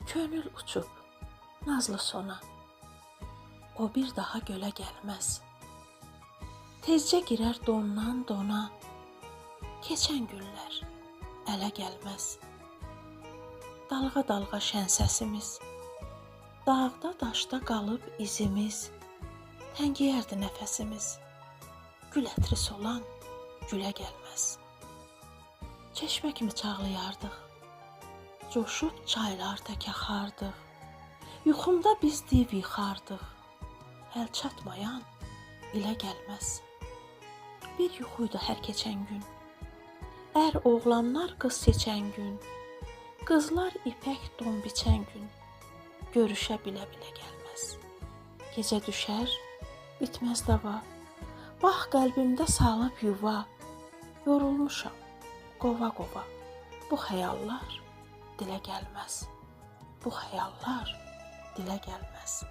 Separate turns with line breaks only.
Könül uçub nazlı sona, o bir daha gölə gəlməz. Tezcə girər dondan dona, keçən günlər ələ gəlməz. Dalğa dalğa şən səsimiz, dağda daşda qalıb izimiz, təngiyərdi nəfəsimiz, gül ətri solan gülə gəlməz. Çeşmə kimi çağlayardıq, coşub çaylar tək axardıq, yuxumda biz div yıxardıq, əl çatmayan ilə gəlməz. Bir yuxuydu hər keçən gün, ər oğlanlar qız seçən gün, qızlar ipək don biçən gün, görüşə bilə-bilə gəlməz. Gecə düşər, bitməz dava, bax qəlbimdə salıb yuva, yorulmuşam, qova-qova, bu xəyallar dilə gəlməz, bu xəyallar dilə gəlməz.